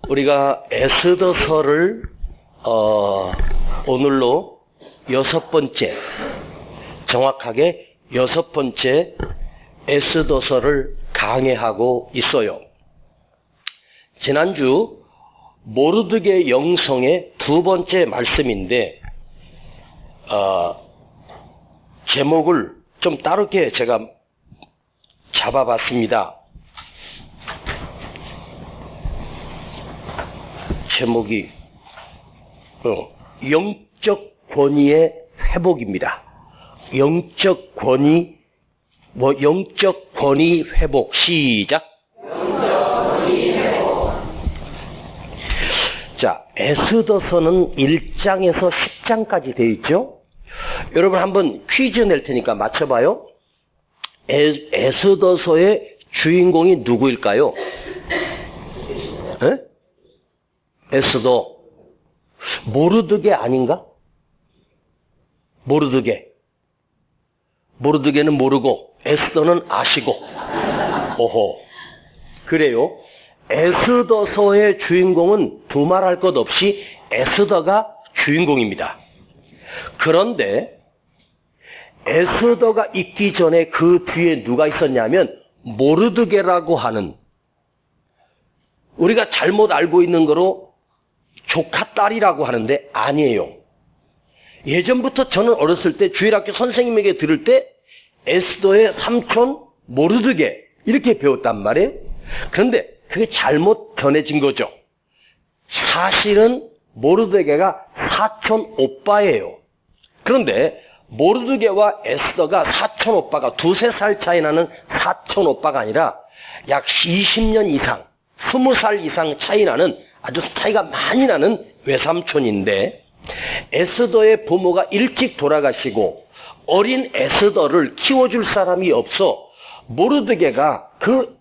우리가 에스더서를 오늘로 6번째, 정확하게 6번째 에스더서를 강해하고 있어요. 지난주 모르드게 영성의 2번째 말씀인데 제목을 좀 다르게 제가 잡아봤습니다. 제목이 영적 권위의 회복입니다. 영적 권위 회복. 시작. 자, 에스더서는 1장에서 10장까지 되어 있죠. 여러분 한번 퀴즈 낼 테니까 맞춰봐요. 에스더서의 주인공이 누구일까요? 에? 에스더. 모르드게 아닌가? 모르드게는 모르고 에스더는 아시고. 오호. 그래요. 에스더서의 주인공은 두말할 것 없이 에스더가 주인공입니다. 그런데 에스더가 있기 전에 그 뒤에 누가 있었냐면 모르드게라고 하는, 우리가 잘못 알고 있는 거로 조카 딸이라고 하는데 아니에요. 예전부터 저는 어렸을 때 주일학교 선생님에게 들을 때 에스더의 삼촌 모르드게 이렇게 배웠단 말이에요. 그런데 그게 잘못 전해진 거죠. 사실은 모르드게가 사촌 오빠예요. 그런데 모르드게와 에스더가 사촌 오빠가 2-3살 차이 나는 사촌 오빠가 아니라 약 20년 이상, 20살 이상 차이 나는 아주 차이가 많이 나는 외삼촌인데, 에스더의 부모가 일찍 돌아가시고 어린 에스더를 키워줄 사람이 없어 모르드게가 그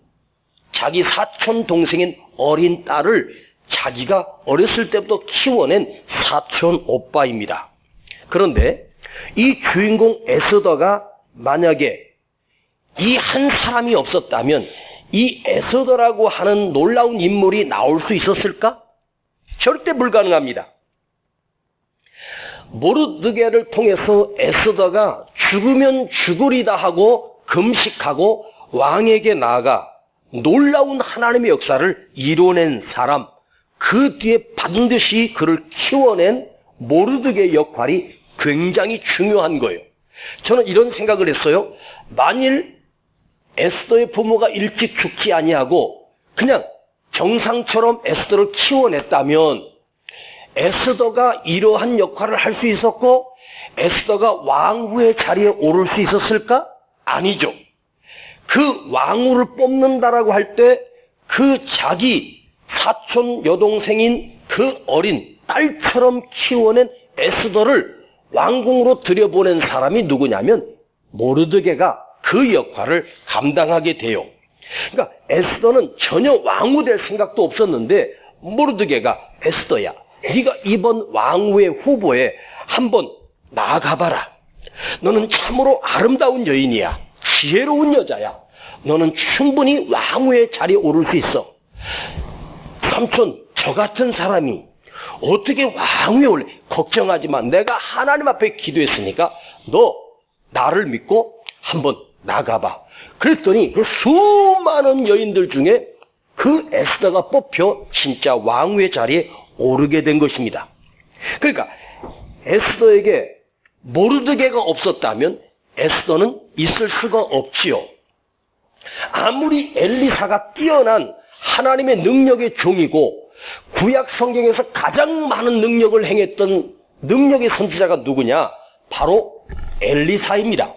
자기 사촌 동생인 어린 딸을 자기가 어렸을 때부터 키워낸 사촌 오빠입니다. 그런데 이 주인공 에스더가 만약에 이 한 사람이 없었다면 이 에스더라고 하는 놀라운 인물이 나올 수 있었을까? 절대 불가능합니다. 모르드게를 통해서 에스더가 죽으면 죽으리다 하고 금식하고 왕에게 나아가 놀라운 하나님의 역사를 이뤄낸 사람, 그 뒤에 반드시 그를 키워낸 모르드게의 역할이 굉장히 중요한 거예요. 저는 이런 생각을 했어요. 만일 에스더의 부모가 일찍 죽지 아니하고 그냥 정상처럼 에스더를 키워냈다면 에스더가 이러한 역할을 할 수 있었고 에스더가 왕후의 자리에 오를 수 있었을까? 아니죠. 그 왕후를 뽑는다라고 할 때 그 자기 사촌 여동생인 그 어린 딸처럼 키워낸 에스더를 왕궁으로 들여보낸 사람이 누구냐면 모르드게가 그 역할을 감당하게 돼요. 그러니까 에스더는 전혀 왕후 될 생각도 없었는데 모르드게가 에스더야, 네가 이번 왕후의 후보에 한번 나아가봐라. 너는 참으로 아름다운 여인이야. 지혜로운 여자야. 너는 충분히 왕후의 자리에 오를 수 있어. 삼촌, 저 같은 사람이 어떻게 왕후에 올래? 걱정하지 마. 내가 하나님 앞에 기도했으니까 너 나를 믿고 한번 나가봐. 그랬더니 그 수많은 여인들 중에 그 에스더가 뽑혀 진짜 왕후의 자리에 오르게 된 것입니다. 그러니까 에스더에게 모르드게가 없었다면 에스더는 있을 수가 없지요. 아무리 엘리사가 뛰어난 하나님의 능력의 종이고 구약 성경에서 가장 많은 능력을 행했던 능력의 선지자가 누구냐? 바로 엘리사입니다.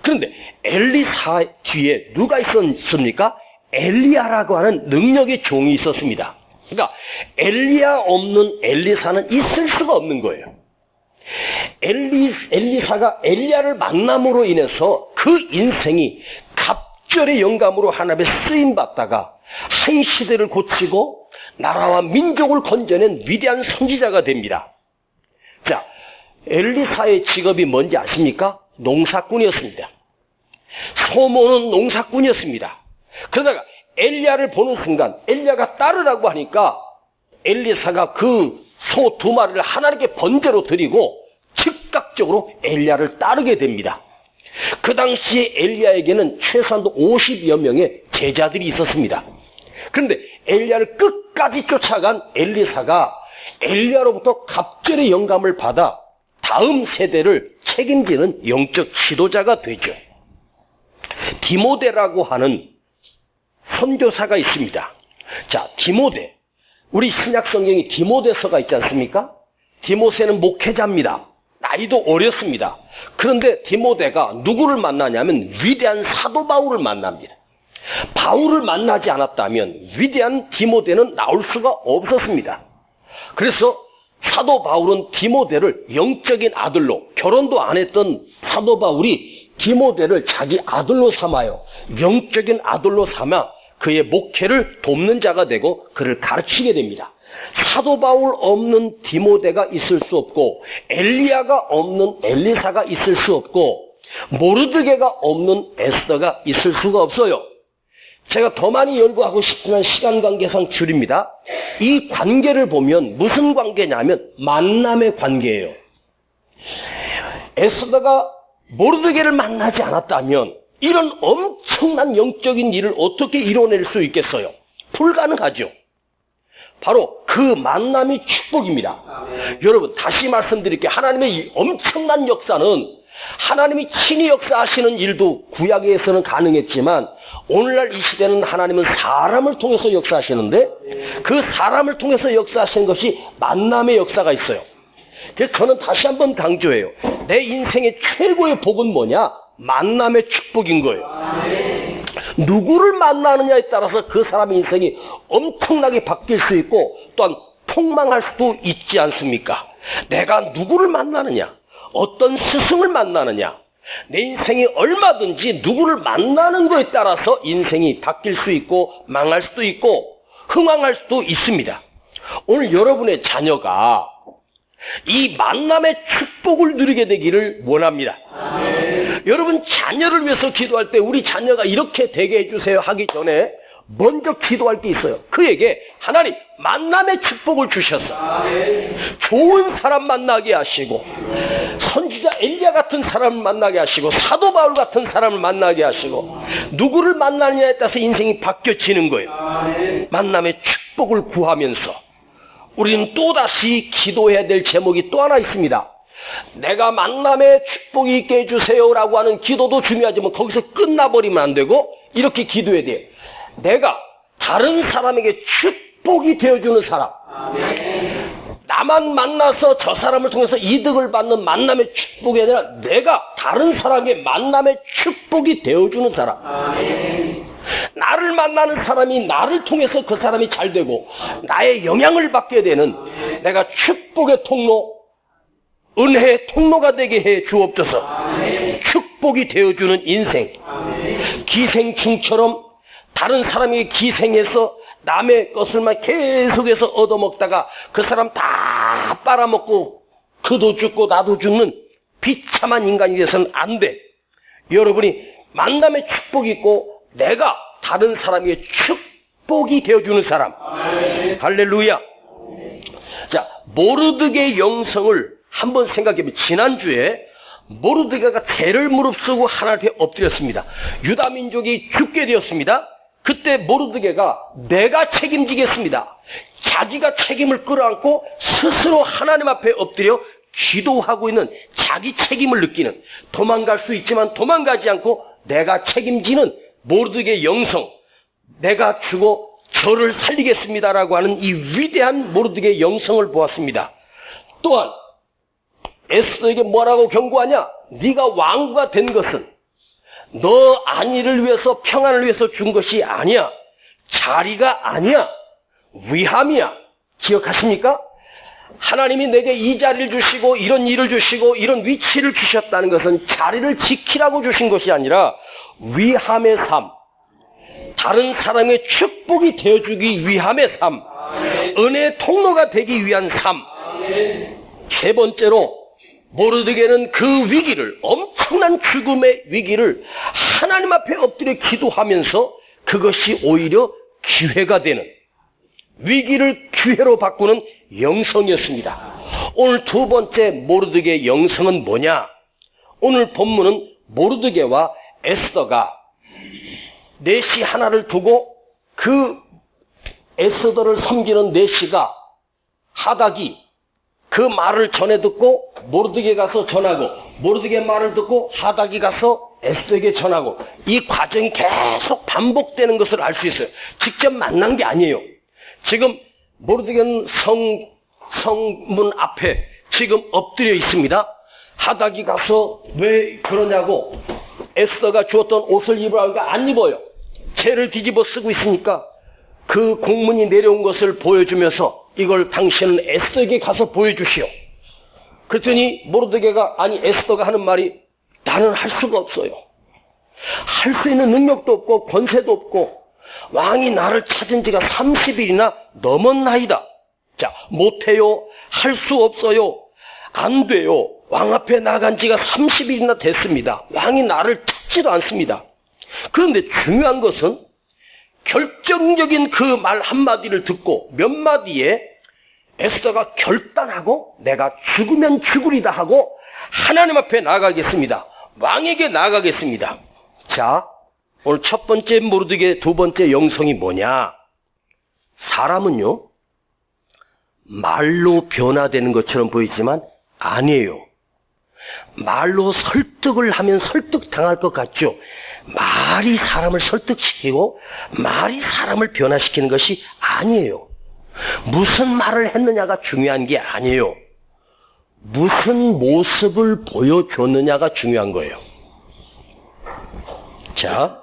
그런데 엘리사 뒤에 누가 있었습니까? 엘리야라고 하는 능력의 종이 있었습니다. 그러니까 엘리야 없는 엘리사는 있을 수가 없는 거예요. 엘리사가 엘리야를 만남으로 인해서 그 인생이 갑절의 영감으로 하나님의 쓰임받다가 한 시대를 고치고 나라와 민족을 건져낸 위대한 선지자가 됩니다. 자, 엘리사의 직업이 뭔지 아십니까? 농사꾼이었습니다. 소모는 농사꾼이었습니다. 그러다가 엘리야를 보는 순간 엘리야가 따르라고 하니까 엘리사가 그 소 2마리를 하나님께 번제로 드리고 즉각적으로 엘리야를 따르게 됩니다. 그 당시에 엘리야에게는 최소한도 50여 명의 제자들이 있었습니다. 그런데 엘리야를 끝까지 쫓아간 엘리사가 엘리야로부터 갑절의 영감을 받아 다음 세대를 책임지는 영적 지도자가 되죠. 디모데라고 하는 선교사가 있습니다. 자, 디모데. 우리 신약 성경에 디모데서가 있지 않습니까? 디모세는 목회자입니다. 나이도 어렸습니다. 그런데 디모데가 누구를 만나냐면 위대한 사도 바울을 만납니다. 바울을 만나지 않았다면 위대한 디모데는 나올 수가 없었습니다. 그래서 사도 바울은 디모데를 영적인 아들로, 결혼도 안 했던 사도 바울이 디모데를 자기 아들로 삼아요. 영적인 아들로 삼아 그의 목회를 돕는 자가 되고 그를 가르치게 됩니다. 사도 바울 없는 디모데가 있을 수 없고, 엘리야가 없는 엘리사가 있을 수 없고, 모르드게가 없는 에스더가 있을 수가 없어요. 제가 더 많이 연구하고 싶지만 시간 관계상 줄입니다. 이 관계를 보면 무슨 관계냐면 만남의 관계예요. 에스더가 모르드게를 만나지 않았다면 이런 엄청난 영적인 일을 어떻게 이뤄낼 수 있겠어요? 불가능하죠. 바로 그 만남이 축복입니다. 여러분, 다시 말씀드릴게요. 하나님의 이 엄청난 역사는 하나님이 친히 역사하시는 일도 구약에서는 가능했지만 오늘날 이 시대는 하나님은 사람을 통해서 역사하시는데 그 사람을 통해서 역사하시는 것이 만남의 역사가 있어요. 그래서 저는 다시 한번 강조해요. 내 인생의 최고의 복은 뭐냐? 만남의 축복인 거예요. 누구를 만나느냐에 따라서 그 사람의 인생이 엄청나게 바뀔 수 있고 또한 폭망할 수도 있지 않습니까? 내가 누구를 만나느냐, 어떤 스승을 만나느냐, 내 인생이 얼마든지 누구를 만나는 것에 따라서 인생이 바뀔 수 있고 망할 수도 있고 흥황할 수도 있습니다. 오늘 여러분의 자녀가 이 만남의 축복을 누리게 되기를 원합니다. 여러분, 자녀를 위해서 기도할 때 우리 자녀가 이렇게 되게 해주세요 하기 전에 먼저 기도할 게 있어요. 그에게 하나님 만남의 축복을 주셔서 좋은 사람 만나게 하시고, 선지자 엘리야 같은 사람을 만나게 하시고, 사도 바울 같은 사람을 만나게 하시고, 누구를 만나느냐에 따라서 인생이 바뀌어지는 거예요. 만남의 축복을 구하면서 우리는 또다시 기도해야 될 제목이 또 하나 있습니다. 내가 만남의 축복이 있게 해주세요라고 하는 기도도 중요하지만 거기서 끝나버리면 안 되고 이렇게 기도해야 돼요. 내가 다른 사람에게 축복이 되어주는 사람, 나만 만나서 저 사람을 통해서 이득을 받는 만남의 축복이 아니라 내가 다른 사람에게 만남의 축복이 되어주는 사람, 나를 만나는 사람이 나를 통해서 그 사람이 잘 되고 나의 영향을 받게 되는, 내가 축복의 통로, 은혜의 통로가 되게 해 주옵소서. 축복이 되어주는 인생, 기생충처럼 다른 사람에게 기생해서 남의 것을만 계속해서 얻어먹다가 그 사람 다 빨아먹고 그도 죽고 나도 죽는 비참한 인간이 돼서는 안 돼. 여러분이 만남의 축복이 있고 내가 다른 사람에게 축복이 되어주는 사람. 할렐루야. 자, 모르드게의 영성을 한번 생각해보면, 지난주에 모르드게가 죄를 무릅쓰고 하나님께 엎드렸습니다. 유다 민족이 죽게 되었습니다. 그때 모르드게가 내가 책임지겠습니다, 자기가 책임을 끌어안고 스스로 하나님 앞에 엎드려 기도하고 있는 자기 책임을 느끼는, 도망갈 수 있지만 도망가지 않고 내가 책임지는 모르드게의 영성, 내가 죽어 저를 살리겠습니다라고 하는 이 위대한 모르드게의 영성을 보았습니다. 또한 에스더에게 뭐라고 경고하냐? 네가 왕후가 된 것은 너 안위를 위해서, 평안을 위해서 준 것이 아니야. 자리가 아니야. 위함이야. 기억하십니까? 하나님이 내게 이 자리를 주시고 이런 일을 주시고 이런 위치를 주셨다는 것은 자리를 지키라고 주신 것이 아니라 위함의 삶, 다른 사람의 축복이 되어주기 위함의 삶, 은혜의 통로가 되기 위한 삶. 세 번째로, 모르드게는 그 위기를, 엄청난 죽음의 위기를 하나님 앞에 엎드려 기도하면서 그것이 오히려 기회가 되는, 위기를 기회로 바꾸는 영성이었습니다. 오늘 두 번째 모르드게의 영성은 뭐냐? 오늘 본문은 모르드게와 에스더가 내시 하나를 두고 그 에스더를 섬기는 내시가 하닥이 그 말을 전해 듣고 모르드게 가서 전하고 모르드게 말을 듣고 하닥이 가서 에스더에게 전하고 이 과정이 계속 반복되는 것을 알 수 있어요. 직접 만난 게 아니에요. 지금 모르드게는 성문 앞에 지금 엎드려 있습니다. 하닥이 가서 왜 그러냐고 에스더가 주었던 옷을 입으라니까 안 입어요. 채를 뒤집어 쓰고 있으니까 그 공문이 내려온 것을 보여주면서 이걸 당신은 에스더에게 가서 보여주시오. 그랬더니 모르드게가 아니 에스더가 하는 말이 나는 할 수가 없어요. 할 수 있는 능력도 없고 권세도 없고 왕이 나를 찾은 지가 30일이나 넘었나이다. 자, 못해요. 할 수 없어요. 안 돼요. 왕 앞에 나간 지가 30일이나 됐습니다. 왕이 나를 찾지도 않습니다. 그런데 중요한 것은 결정적인 그 말 한마디를 듣고 몇 마디에 에스더가 결단하고 내가 죽으면 죽으리다 하고 하나님 앞에 나가겠습니다. 왕에게 나가겠습니다. 자, 오늘 첫 번째 모르드게 두 번째 영성이 뭐냐? 사람은요, 말로 변화되는 것처럼 보이지만 아니에요. 말로 설득을 하면 설득당할 것 같죠? 말이 사람을 설득시키고 말이 사람을 변화시키는 것이 아니에요. 무슨 말을 했느냐가 중요한 게 아니에요. 무슨 모습을 보여줬느냐가 중요한 거예요. 자,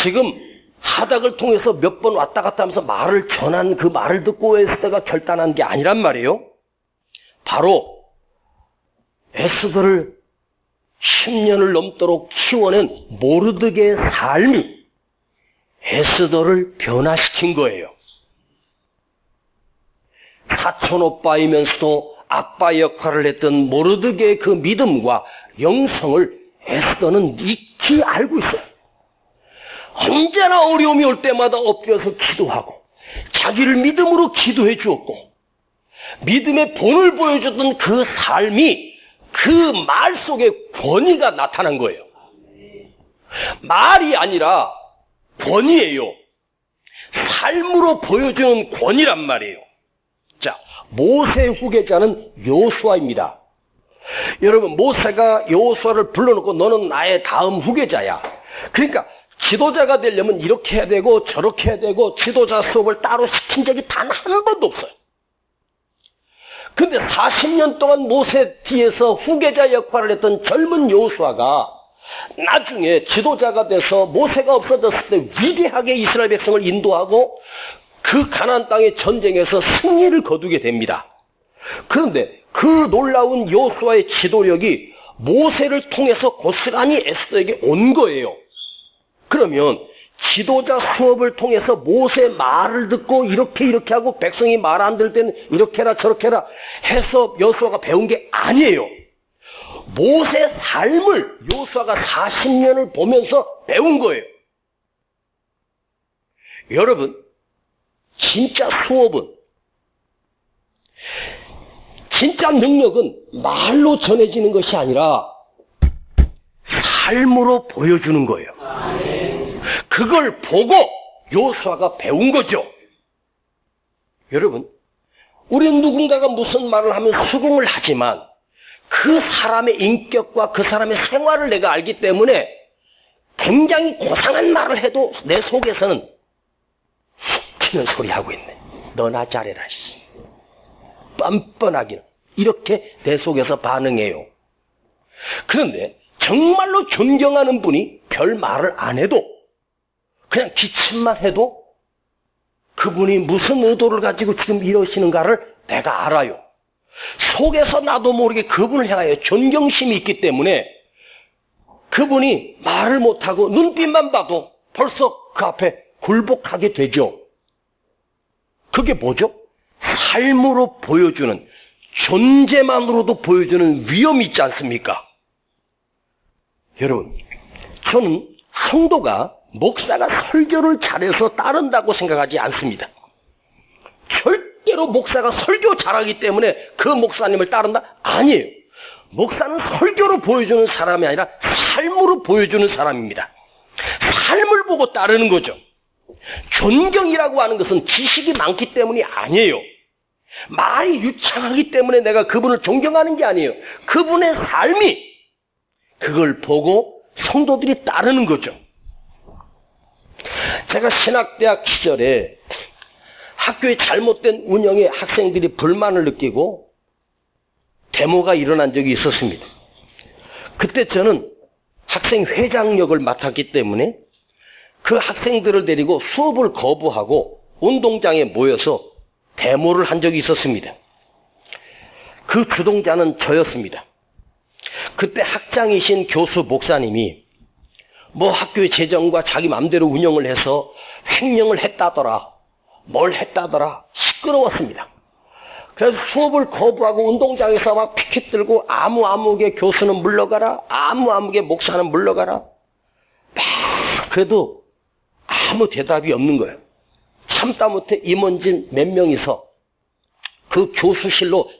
지금 하닥을 통해서 몇 번 왔다 갔다 하면서 말을 전한 그 말을 듣고 에스더가 결단한 게 아니란 말이에요. 바로 에스더를 10년을 넘도록 키워낸 모르드게의 삶이 에스더를 변화시킨 거예요. 사촌 오빠이면서도 아빠 역할을 했던 모르드게의 그 믿음과 영성을 에스더는 익히 알고 있어요. 언제나 어려움이 올 때마다 엎드려서 기도하고 자기를 믿음으로 기도해 주었고 믿음의 본을 보여줬던 그 삶이 그 말 속에 권위가 나타난 거예요. 말이 아니라 권위예요. 삶으로 보여주는 권위란 말이에요. 자, 모세 후계자는 여호수아입니다. 여러분, 모세가 여호수아를 불러놓고 너는 나의 다음 후계자야. 그러니까 지도자가 되려면 이렇게 해야 되고 저렇게 해야 되고 지도자 수업을 따로 시킨 적이 단 한 번도 없어요. 근데 40년 동안 모세 뒤에서 후계자 역할을 했던 젊은 여호수아가 나중에 지도자가 돼서 모세가 없어졌을 때 위대하게 이스라엘 백성을 인도하고 그 가나안 땅의 전쟁에서 승리를 거두게 됩니다. 그런데 그 놀라운 여호수아의 지도력이 모세를 통해서 고스란히 에스더에게 온 거예요. 그러면 지도자 수업을 통해서 모세 말을 듣고 이렇게 하고 백성이 말 안 들을 때는 이렇게 해라 저렇게 해라 해서 여호수아가 배운 게 아니에요. 모세 삶을 여호수아가 40년을 보면서 배운 거예요. 여러분, 진짜 수업은, 진짜 능력은 말로 전해지는 것이 아니라 삶으로 보여주는 거예요. 그걸 보고 여호수아가 배운 거죠. 여러분, 우리는 누군가가 무슨 말을 하면 수긍을 하지만 그 사람의 인격과 그 사람의 생활을 내가 알기 때문에 굉장히 고상한 말을 해도 내 속에서는 훅 튀는 소리 하고 있네. 너나 잘해라. 뻔뻔하기는. 이렇게 내 속에서 반응해요. 그런데 정말로 존경하는 분이 별 말을 안 해도 그냥 기침만 해도 그분이 무슨 의도를 가지고 지금 이러시는가를 내가 알아요. 속에서 나도 모르게 그분을 향하여 존경심이 있기 때문에 그분이 말을 못하고 눈빛만 봐도 벌써 그 앞에 굴복하게 되죠. 그게 뭐죠? 삶으로 보여주는, 존재만으로도 보여주는 위험이 있지 않습니까? 여러분, 저는 성도가 목사가 설교를 잘해서 따른다고 생각하지 않습니다. 절대로 목사가 설교 잘하기 때문에 그 목사님을 따른다? 아니에요. 목사는 설교로 보여주는 사람이 아니라 삶으로 보여주는 사람입니다. 삶을 보고 따르는 거죠. 존경이라고 하는 것은 지식이 많기 때문이 아니에요. 말이 유창하기 때문에 내가 그분을 존경하는 게 아니에요. 그분의 삶이 그걸 보고 성도들이 따르는 거죠. 제가 신학대학 시절에 학교의 잘못된 운영에 학생들이 불만을 느끼고 데모가 일어난 적이 있었습니다. 그때 저는 학생 회장 역을 맡았기 때문에 그 학생들을 데리고 수업을 거부하고 운동장에 모여서 데모를 한 적이 있었습니다. 그 주동자는 저였습니다. 그때 학장이신 교수 목사님이 학교의 재정과 자기 마음대로 운영을 해서 횡령을 했다더라, 뭘 했다더라, 시끄러웠습니다. 그래서 수업을 거부하고 운동장에서 막 피켓 들고 아무개 교수는 물러가라, 아무개 목사는 물러가라. 그래도 아무 대답이 없는 거예요. 참다 못해 임원진 몇 명이서 그 교수실로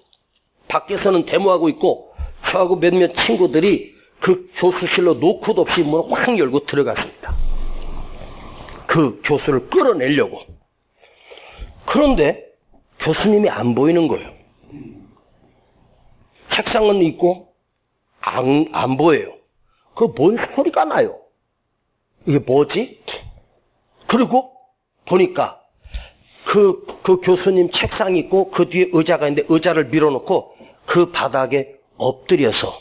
밖에서는 데모하고 있고 저하고 몇몇 친구들이 그 교수실로 노크도 없이 문을 확 열고 들어갔습니다. 그 교수를 끌어내려고. 그런데 교수님이 안 보이는 거예요. 책상은 있고 안 보여요. 그 뭔 소리가 나요? 이게 뭐지? 그리고 보니까 그 교수님 책상이 있고 그 뒤에 의자가 있는데 의자를 밀어놓고 그 바닥에 엎드려서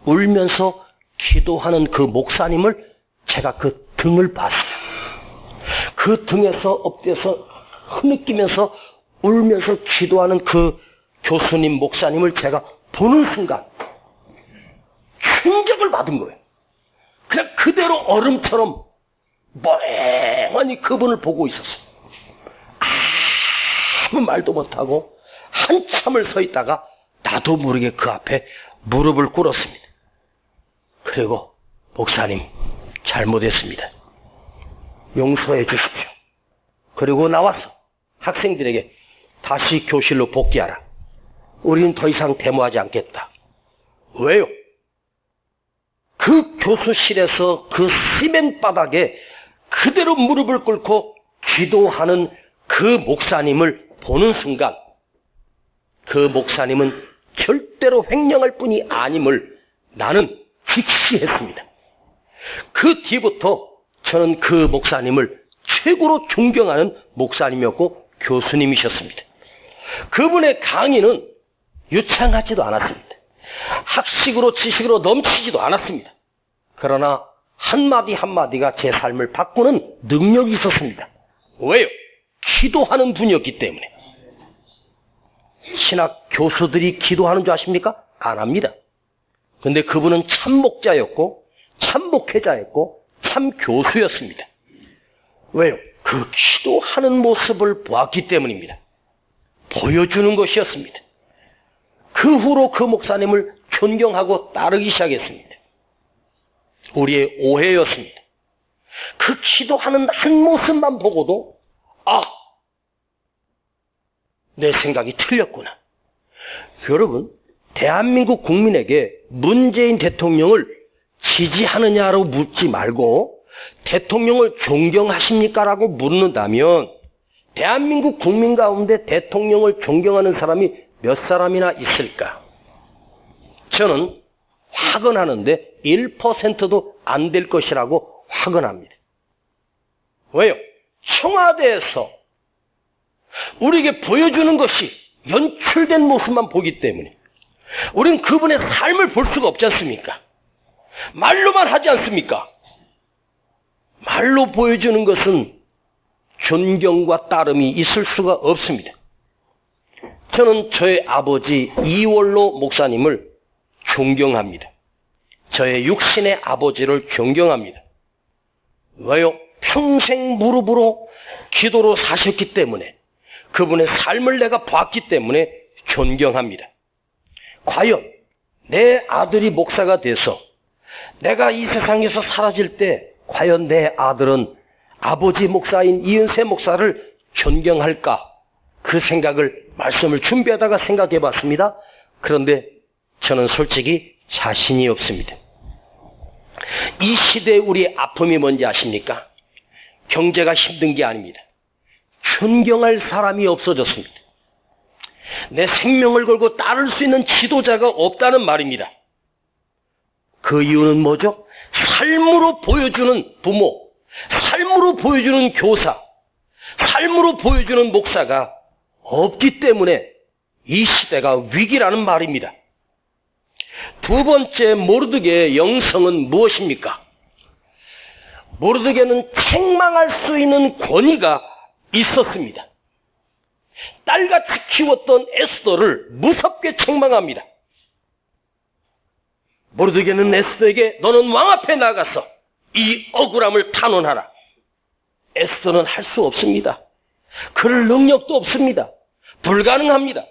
울면서 기도하는 그 목사님을 제가 그 등을 봤어요. 그 등에서 엎드려서 흐느끼면서 울면서 기도하는 그 교수님 목사님을 제가 보는 순간 충격을 받은 거예요. 그냥 그대로 얼음처럼 멍하니 그분을 보고 있었어요. 아무 말도 못하고 한참을 서 있다가 나도 모르게 그 앞에 무릎을 꿇었습니다. 그리고 목사님 잘못했습니다. 용서해 주십시오. 그리고 나와서 학생들에게 다시 교실로 복귀하라. 우리는 더 이상 데모하지 않겠다. 왜요? 그 교수실에서 그 시멘 바닥에 그대로 무릎을 꿇고 기도하는 그 목사님을 보는 순간 그 목사님은 절대로 횡령할 뿐이 아님을 나는 직시했습니다. 그 뒤부터 저는 그 목사님을 최고로 존경하는 목사님이었고 교수님이셨습니다. 그분의 강의는 유창하지도 않았습니다. 학식으로 지식으로 넘치지도 않았습니다. 그러나 한마디 한마디가 제 삶을 바꾸는 능력이 있었습니다. 왜요? 기도하는 분이었기 때문에. 신학 교수들이 기도하는 줄 아십니까? 안 합니다. 근데 그분은 참 목자였고 참 목회자였고 참 교수였습니다. 왜요? 그 기도하는 모습을 보았기 때문입니다. 보여주는 것이었습니다. 그 후로 그 목사님을 존경하고 따르기 시작했습니다. 우리의 오해였습니다. 그 기도하는 한 모습만 보고도 내 생각이 틀렸구나. 여러분, 대한민국 국민에게 문재인 대통령을 지지하느냐로 묻지 말고 대통령을 존경하십니까? 라고 묻는다면 대한민국 국민 가운데 대통령을 존경하는 사람이 몇 사람이나 있을까? 저는 확언하는데 1%도 안 될 것이라고 확언합니다. 왜요? 청와대에서 우리에게 보여주는 것이 연출된 모습만 보기 때문에 우리는 그분의 삶을 볼 수가 없지 않습니까? 말로만 하지 않습니까? 말로 보여주는 것은 존경과 따름이 있을 수가 없습니다. 저는 저의 아버지 이월로 목사님을 존경합니다. 저의 육신의 아버지를 존경합니다. 왜요? 평생 무릎으로 기도로 사셨기 때문에 그분의 삶을 내가 봤기 때문에 존경합니다. 과연 내 아들이 목사가 돼서 내가 이 세상에서 사라질 때 과연 내 아들은 아버지 목사인 이은세 목사를 존경할까? 그 생각을 말씀을 준비하다가 생각해 봤습니다. 그런데 저는 솔직히 자신이 없습니다. 이 시대에 우리의 아픔이 뭔지 아십니까? 경제가 힘든 게 아닙니다. 존경할 사람이 없어졌습니다. 내 생명을 걸고 따를 수 있는 지도자가 없다는 말입니다. 그 이유는 뭐죠? 삶으로 보여주는 부모, 삶으로 보여주는 교사, 삶으로 보여주는 목사가 없기 때문에 이 시대가 위기라는 말입니다. 두 번째, 모르드게의 영성은 무엇입니까? 모르드게는 책망할 수 있는 권위가 있었습니다. 딸같이 키웠던 에스더를 무섭게 책망합니다. 모르드게는 에스더에게 너는 왕 앞에 나가서 이 억울함을 탄원하라. 에스더는 할 수 없습니다. 그럴 능력도 없습니다. 불가능합니다.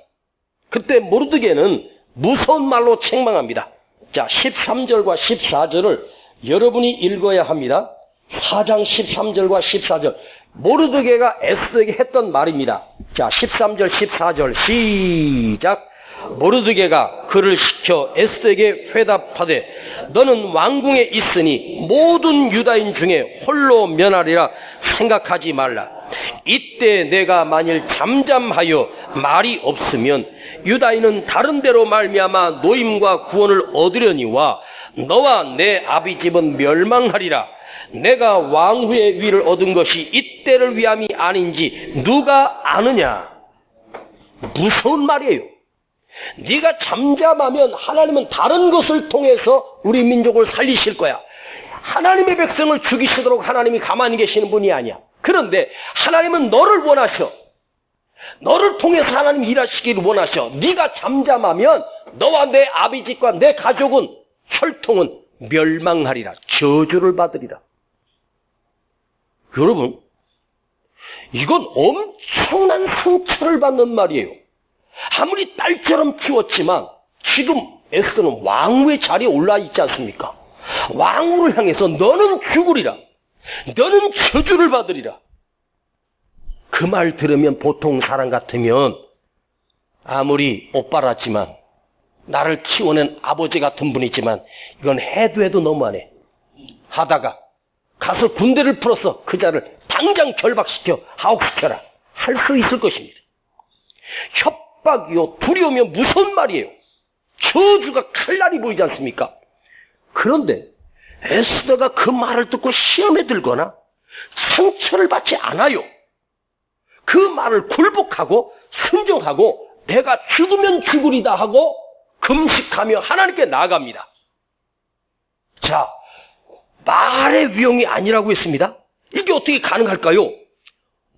그때 모르드게는 무서운 말로 책망합니다. 자, 13절과 14절을 여러분이 읽어야 합니다. 4장 13절과 14절. 모르드게가 에스더에게 했던 말입니다. 자, 13절, 14절 시작. 모르드게가 그를 시켜 에스더에게 회답하되 너는 왕궁에 있으니 모든 유다인 중에 홀로 면하리라 생각하지 말라. 이때 내가 만일 잠잠하여 말이 없으면 유다인은 다른 데로 말미암아 노임과 구원을 얻으려니와 너와 내 아비 집은 멸망하리라. 내가 왕후의 위를 얻은 것이 이때를 위함이 아닌지 누가 아느냐. 무서운 말이에요. 네가 잠잠하면 하나님은 다른 것을 통해서 우리 민족을 살리실 거야. 하나님의 백성을 죽이시도록 하나님이 가만히 계시는 분이 아니야. 그런데 하나님은 너를 원하셔. 너를 통해서 하나님 일하시기를 원하셔. 네가 잠잠하면 너와 내 아비 집과 내 가족은 혈통은 멸망하리라. 저주를 받으리라. 여러분, 이건 엄청난 상처를 받는 말이에요. 아무리 딸처럼 키웠지만 지금 에스더는 왕후의 자리에 올라 있지 않습니까? 왕후를 향해서 너는 죽으리라. 너는 저주를 받으리라. 그 말 들으면 보통 사람 같으면 아무리 오빠라지만 나를 키워낸 아버지 같은 분이지만 이건 해도 너무하네 하다가 가서 군대를 풀어서 그 자를 당장 결박시켜 하옥시켜라 할 수 있을 것입니다. 협박이요 두려우며 무서운 말이에요. 저주가 칼날이 보이지 않습니까? 그런데 에스더가 그 말을 듣고 시험에 들거나 상처를 받지 않아요. 그 말을 굴복하고 순종하고 내가 죽으면 죽으리다 하고 금식하며 하나님께 나아갑니다. 자, 말의 위용이 아니라고 했습니다. 이게 어떻게 가능할까요?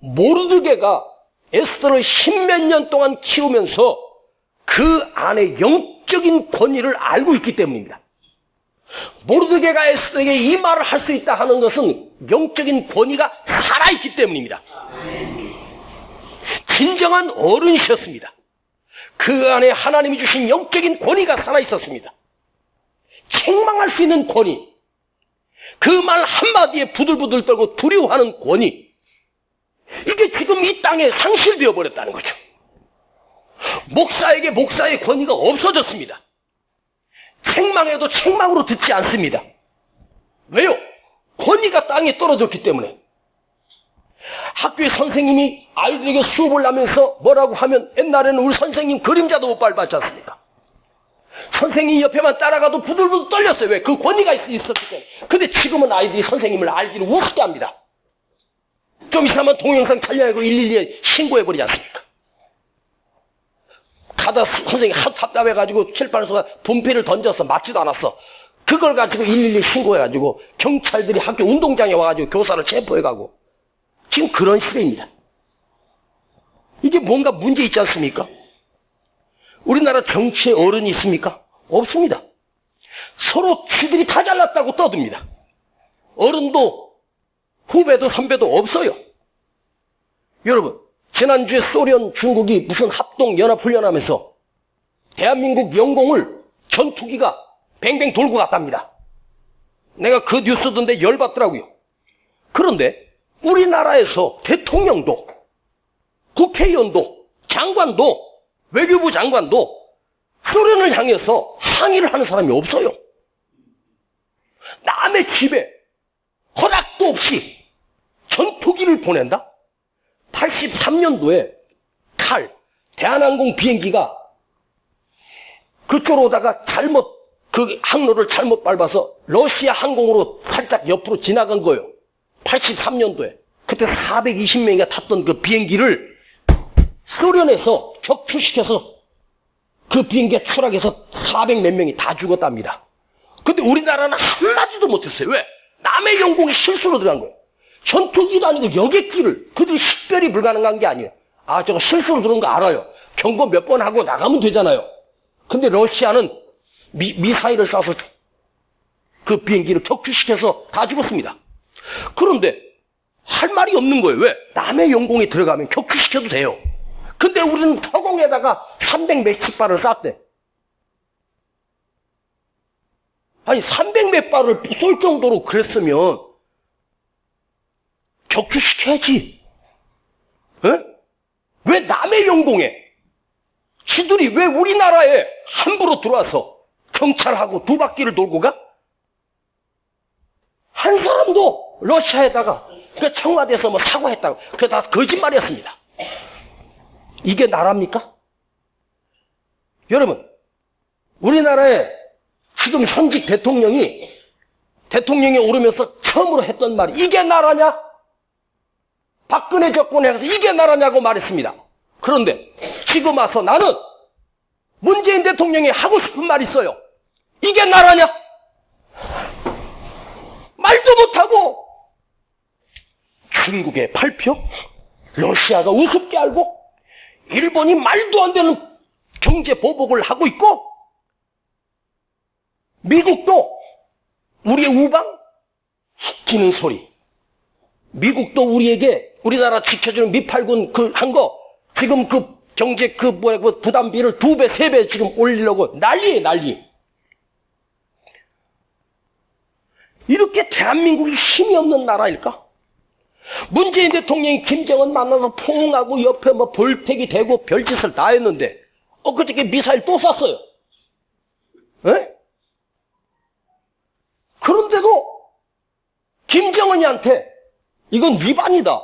모르드게가 에스더를 십몇 년 동안 키우면서 그 안에 영적인 권위를 알고 있기 때문입니다. 모르드게가 에스더에게 이 말을 할 수 있다 하는 것은 영적인 권위가 살아있기 때문입니다. 진정한 어른이셨습니다. 그 안에 하나님이 주신 영적인 권위가 살아있었습니다. 책망할 수 있는 권위, 그 말 한마디에 부들부들 떨고 두려워하는 권위, 이게 지금 이 땅에 상실되어 버렸다는 거죠. 목사에게 목사의 권위가 없어졌습니다. 책망해도 책망으로 듣지 않습니다. 왜요? 권위가 땅에 떨어졌기 때문에. 학교에 선생님이 아이들에게 수업을 하면서 뭐라고 하면 옛날에는 우리 선생님 그림자도 못 밟았지 않습니까? 선생님 옆에만 따라가도 부들부들 떨렸어요. 왜? 그 권위가 있었기 때문에. 근데 지금은 아이들이 선생님을 알기를 우습게 합니다. 좀 있으면 동영상 촬영하고 112에 신고해버리지 않습니까? 가다 선생님이 답답해가지고 칠판에서 분필을 던져서 맞지도 않았어. 그걸 가지고 112에 신고해가지고 경찰들이 학교 운동장에 와가지고 교사를 체포해가고 지금 그런 시대입니다. 이게 뭔가 문제 있지 않습니까? 우리나라 정치에 어른이 있습니까? 없습니다. 서로 지들이 다 잘났다고 떠듭니다. 어른도 후배도 선배도 없어요. 여러분, 지난주에 소련, 중국이 무슨 합동연합훈련하면서 대한민국 영공을 전투기가 뱅뱅 돌고 갔답니다. 내가 그 뉴스 듣는데 열받더라고요. 그런데 우리나라에서 대통령도 국회의원도 장관도 외교부 장관도 소련을 향해서 항의를 하는 사람이 없어요. 남의 집에 허락도 없이 전투기를 보낸다? 83년도에 대한항공 비행기가 그쪽으로 오다가 그 항로를 잘못 밟아서 러시아 항공으로 살짝 옆으로 지나간 거예요. 83년도에. 그때 420명이 탔던 그 비행기를 소련에서 격추시켜서 그 비행기가 추락해서 400 몇 명이 다 죽었답니다. 근데 우리나라는 한마디도 못했어요. 왜? 남의 영공이 실수로 들어간 거예요. 전투기도 아니고 여객기를 그들이 식별이 불가능한 게 아니에요. 아, 저거 실수로 들어온 거 알아요. 경고 몇 번 하고 나가면 되잖아요. 근데 러시아는 미사일을 쏴서 그 비행기를 격추시켜서 다 죽었습니다. 그런데 할 말이 없는 거예요. 왜? 남의 영공에 들어가면 격추시켜도 돼요. 근데 우리는 허공에다가 300 몇십 발을 쐈대. 아니 300 몇 발을 쏠 정도로 그랬으면 격추시켜야지. 에? 왜 남의 영공에 지들이 왜 우리나라에 함부로 들어와서 경찰하고 두 바퀴를 돌고 가? 한 사람도 러시아에다가 그 청와대에서 뭐 사과했다고. 그게 다 거짓말이었습니다. 이게 나라입니까? 여러분, 우리나라에 지금 현직 대통령이 오르면서 처음으로 했던 말이 이게 나라냐? 박근혜 정권에 가서 이게 나라냐고 말했습니다. 그런데 지금 와서 나는 문재인 대통령이 하고 싶은 말이 있어요. 이게 나라냐? 말도 못하고 중국의 발표, 러시아가 우습게 알고 일본이 말도 안 되는 경제 보복을 하고 있고 미국도 우리의 우방 시키는 소리. 미국도 우리에게 우리나라 지켜주는 미팔군 한 거 지금 그 경제 그 부담비를 2배, 3배 지금 올리려고 난리예요, 난리. 이렇게 대한민국이 힘이 없는 나라일까? 문재인 대통령이 김정은 만나서 포옹하고 옆에 뭐 볼택이 되고 별짓을 다 했는데 엊그저께 미사일 또 쐈어요. 에? 그런데도 김정은이한테 이건 위반이다.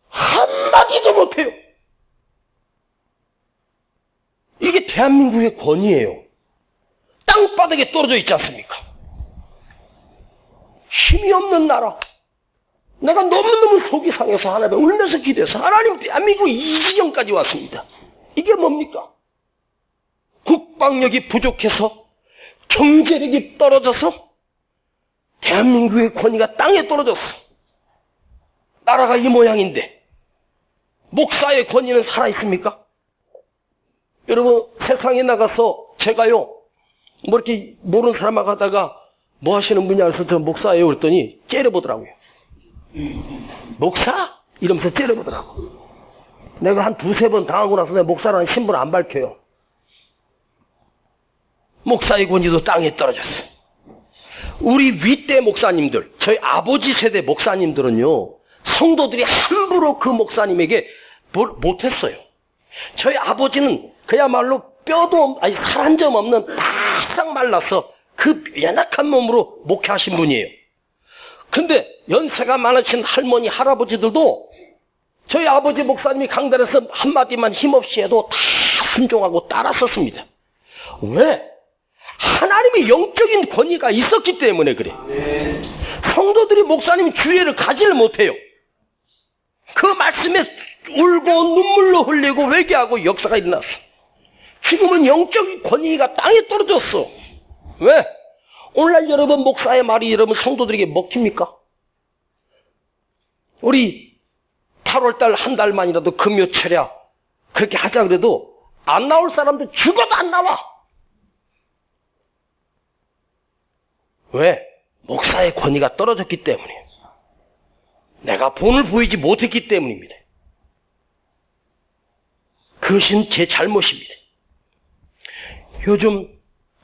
한마디도 못해요. 이게 대한민국의 권위예요. 땅바닥에 떨어져 있지 않습니까? 힘이 없는 나라. 내가 너무너무 속이 상해서 하나님께 울면서 기도해서 하나님 대한민국이 이 지경까지 왔습니다. 이게 뭡니까? 국방력이 부족해서 경제력이 떨어져서 대한민국의 권위가 땅에 떨어졌어. 나라가 이 모양인데 목사의 권위는 살아있습니까? 여러분 세상에 나가서 제가요 뭐 이렇게 모르는 사람하고 하다가 뭐 하시는 분이냐 해서 저 목사예요 그랬더니 째려보더라고요. 목사? 이러면서 째려보더라고. 내가 한 2-3번 당하고 나서 내 목사라는 신분을 안 밝혀요. 목사의 권위도 땅에 떨어졌어. 우리 윗대 목사님들, 저희 아버지 세대 목사님들은요 성도들이 함부로 그 목사님에게 못했어요. 저희 아버지는 그야말로 살 한 점 없는 바싹 말라서 그 연약한 몸으로 목회하신 분이에요. 근데 연세가 많으신 할머니, 할아버지들도 저희 아버지 목사님이 강단에서 한마디만 힘없이 해도 다 순종하고 따랐었습니다. 왜? 하나님의 영적인 권위가 있었기 때문에 그래. 성도들이 목사님 주의를 가지를 못해요. 그 말씀에 울고 눈물로 흘리고 회개하고 역사가 일어났어. 지금은 영적인 권위가 땅에 떨어졌어. 왜? 오늘날 여러분 목사의 말이 여러분 성도들에게 먹힙니까? 우리 8월달 한 달만이라도 금요 철야 그렇게 하자 그래도 안 나올 사람들 죽어도 안 나와. 왜? 목사의 권위가 떨어졌기 때문이에요. 내가 본을 보이지 못했기 때문입니다. 그것은 제 잘못입니다. 요즘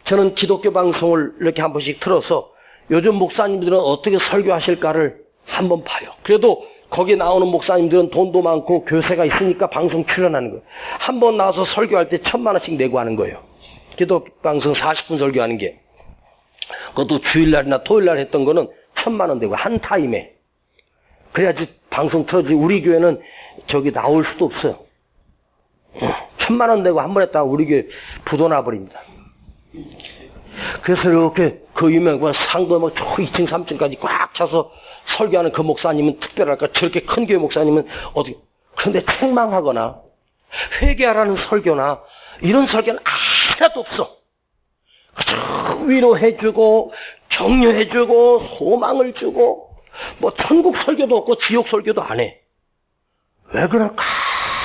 저는 기독교 방송을 이렇게 한 번씩 틀어서 요즘 목사님들은 어떻게 설교하실까를 한번 봐요. 그래도 거기 나오는 목사님들은 돈도 많고 교세가 있으니까 방송 출연하는 거예요. 한 번 나와서 설교할 때 1,000만 원씩 내고 하는 거예요. 기도 방송 40분 설교하는 게. 그것도 주일날이나 토요일날 했던 거는 1,000만 원 내고 한 타임에. 그래야지 방송 틀어지. 우리 교회는 저기 나올 수도 없어요. 1,000만 원 내고 한 번 했다가 우리 교회 부도 나버립니다. 그래서 이렇게 그 유명한 상도 뭐 2층 3층까지 꽉 차서 설교하는 그 목사님은 특별할까? 저렇게 큰 교회 목사님은 어디? 그런데 책망하거나 회개하라는 설교나 이런 설교는 하나도 없어. 위로해주고 격려해주고 소망을 주고 뭐 천국 설교도 없고 지옥 설교도 안 해. 왜 그럴까?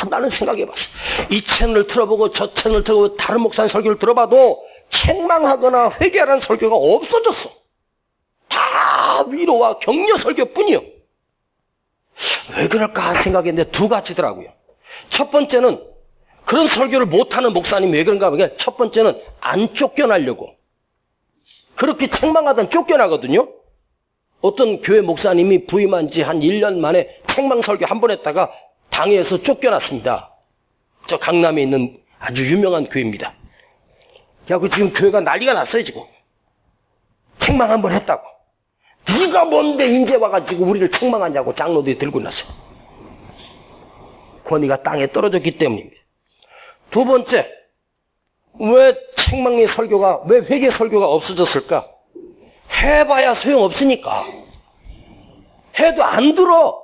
나는 생각해봤어. 이 채널을 들어보고 저 채널을 들어보고 다른 목사님 설교를 들어봐도 책망하거나 회개하라는 설교가 없어졌어. 다 위로와 격려 설교뿐이요. 왜 그럴까 생각했는데 두 가지더라고요. 첫 번째는 그런 설교를 못하는 목사님이 왜 그런가 하면 첫 번째는 안 쫓겨나려고. 그렇게 책망하던 쫓겨나거든요. 어떤 교회 목사님이 부임한 지 한 1년 만에 책망 설교 한 번 했다가 당회에서 쫓겨났습니다. 저 강남에 있는 아주 유명한 교회입니다. 그래서 지금 교회가 난리가 났어요 지금. 책망 한 번 했다고. 네가 뭔데 인제 와가지고 우리를 책망하냐고 장로들이 들고 났어요. 권위가 땅에 떨어졌기 때문입니다. 두 번째, 왜 책망의 설교가, 왜 회개 설교가 없어졌을까? 해봐야 소용없으니까. 해도 안 들어.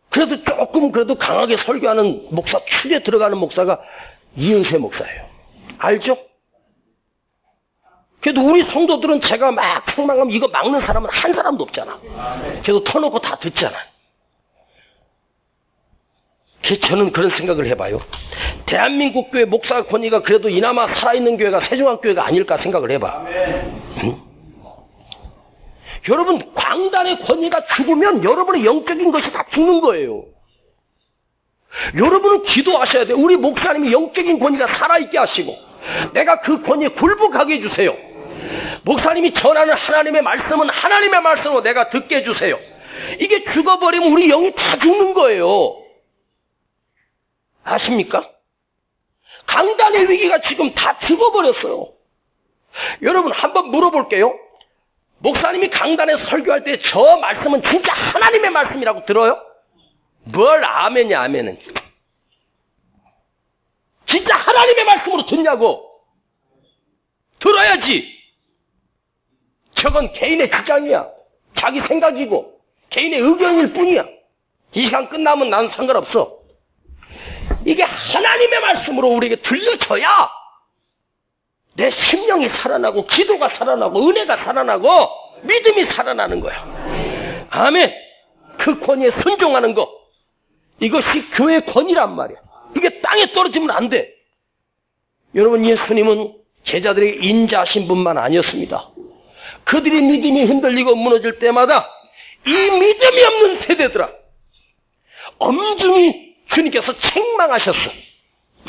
그래도 조금 그래도 강하게 설교하는 목사, 축에 들어가는 목사가 이은세 목사예요. 알죠? 그래도 우리 성도들은 제가 막 책망하면 이거 막는 사람은 한 사람도 없잖아. 그래도 터놓고 다 듣잖아. 저는 그런 생각을 해봐요. 대한민국 교회 목사 권위가 그래도 이나마 살아있는 교회가 세종학교회가 아닐까 생각을 해봐. 응? 여러분 광단의 권위가 죽으면 여러분의 영적인 것이 다 죽는 거예요. 여러분은 기도하셔야 돼요. 우리 목사님이 영적인 권위가 살아있게 하시고 내가 그 권위에 굴복하게 해주세요. 목사님이 전하는 하나님의 말씀은 하나님의 말씀으로 내가 듣게 해주세요. 이게 죽어버리면 우리 영이 다 죽는 거예요. 아십니까? 강단의 위기가 지금 다 죽어버렸어요. 여러분 한번 물어볼게요. 목사님이 강단에 설교할 때 저 말씀은 진짜 하나님의 말씀이라고 들어요? 뭘 아멘이야 아멘은. 진짜 하나님의 말씀으로 듣냐고. 들어야지. 저건 개인의 주장이야. 자기 생각이고 개인의 의견일 뿐이야. 이 시간 끝나면 난 상관없어. 이게 하나님의 말씀으로 우리에게 들려줘야 내 심령이 살아나고 기도가 살아나고 은혜가 살아나고 믿음이 살아나는 거야. 아멘. 그 권위에 순종하는 거, 이것이 교회의 권위란 말이야. 이게 땅에 떨어지면 안 돼. 여러분 예수님은 제자들에게 인자하신 분만 아니었습니다. 그들이 믿음이 흔들리고 무너질 때마다 이 믿음이 없는 세대들아 엄중히 주님께서 책망하셨어.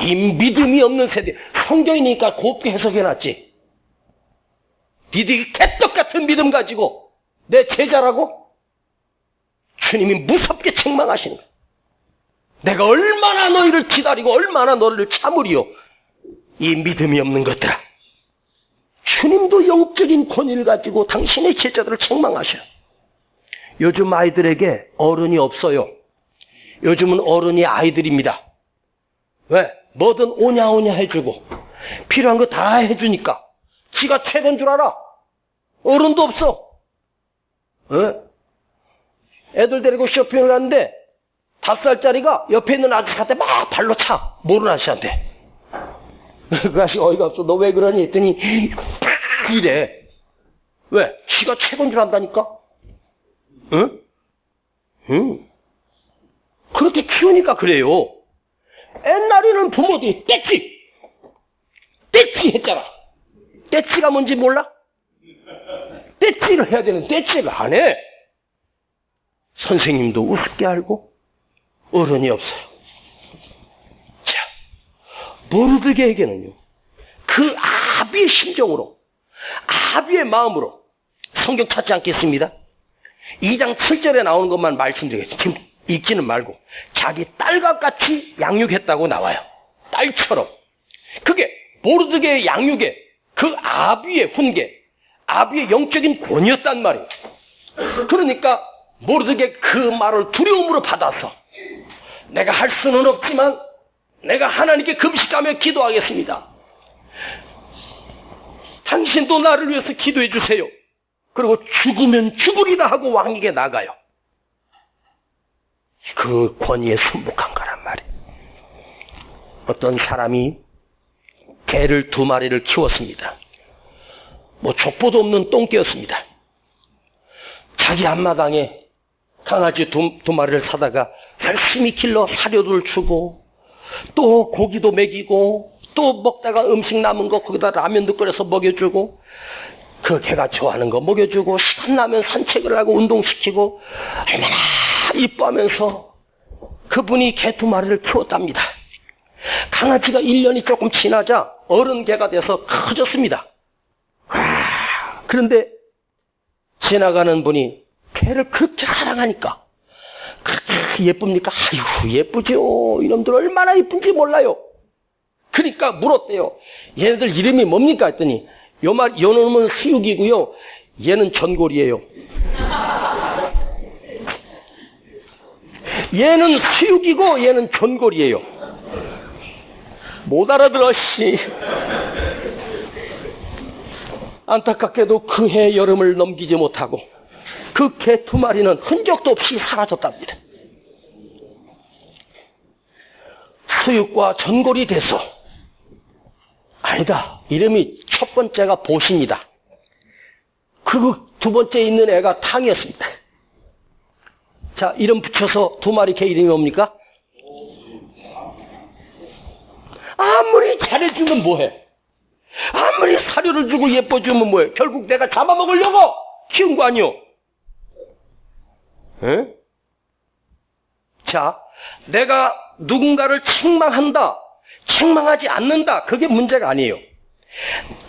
이 믿음이 없는 세대. 성경이니까 곱게 해석해놨지. 니들이 개떡같은 믿음 가지고 내 제자라고? 주님이 무섭게 책망하시는 거야. 내가 얼마나 너희를 기다리고 얼마나 너희를 참으리요. 이 믿음이 없는 것들아. 주님도 영적인 권위를 가지고 당신의 제자들을 책망하셔요. 요즘 아이들에게 어른이 없어요. 요즘은 어른이 아이들입니다. 왜? 뭐든 오냐오냐 해주고 필요한 거 다 해주니까 지가 최고인 줄 알아. 어른도 없어. 애들 데리고 쇼핑을 갔는데 5살짜리가 옆에 있는 아저씨한테 막 발로 차. 모르는 아저씨한테. 그 아저씨 어이가 없어. 너 왜 그러니? 했더니 이래. 왜? 지가 최고인 줄 안다니까? 응? 그렇게 키우니까 그래요. 옛날에는 부모들이 떼치 했잖아. 떼치가 뭔지 몰라? 떼치를 해야 되는 떼치를 안 해. 선생님도 우습게 알고 어른이 없어요. 자, 모르드게에게는요, 그 아비의 심정으로, 아비의 마음으로 성경 찾지 않겠습니다. 2장 7절에 나오는 것만 말씀드리겠습니다. 지금 읽지는 말고 자기 딸과 같이 양육했다고 나와요. 딸처럼. 그게 모르드게의 양육에 그 아비의 훈계, 아비의 영적인 권위였단 말이에요. 그러니까 모르드게 그 말을 두려움으로 받아서 내가 할 수는 없지만 내가 하나님께 금식하며 기도하겠습니다. 당신도 나를 위해서 기도해 주세요. 그리고 죽으면 죽으리라 하고 왕에게 나가요. 그 권위에 순복한 거란 말이에요. 어떤 사람이 개를 2마리를 키웠습니다. 뭐 족보도 없는 똥개였습니다. 자기 앞마당에 강아지 2마리를 사다가 열심히 길러 사료를 주고 또 고기도 먹이고 또 먹다가 음식 남은 거 거기다 라면도 끓여서 먹여주고 그 개가 좋아하는 거 먹여주고 시간 나면 산책을 하고 운동시키고 얼마나 이뻐하면서 그분이 개 2마리를 키웠답니다. 강아지가 1년이 조금 지나자 어른 개가 돼서 커졌습니다. 그런데 지나가는 분이 개를 그렇게 사랑하니까 그렇게 예쁩니까? 아유 예쁘죠. 이놈들 얼마나 예쁜지 몰라요. 그러니까 물었대요. 얘네들 이름이 뭡니까? 했더니 요 놈은 수육이고요. 얘는 전골이에요. 얘는 수육이고 얘는 전골이에요. 못 알아들어 씨. 안타깝게도 그 해 여름을 넘기지 못하고 그 개 2마리는 흔적도 없이 사라졌답니다. 수육과 전골이 돼서 아니다. 이름이 첫 번째가 보신이다. 그리고 2번째 있는 애가 탕이었습니다. 자, 이름 붙여서 2마리 개 이름이 뭡니까? 아무리 잘해주면 뭐해? 아무리 사료를 주고 예뻐주면 뭐해? 결국 내가 잡아먹으려고 키운 거 아니오? 응? 자, 내가 누군가를 책망한다, 책망하지 않는다, 그게 문제가 아니에요.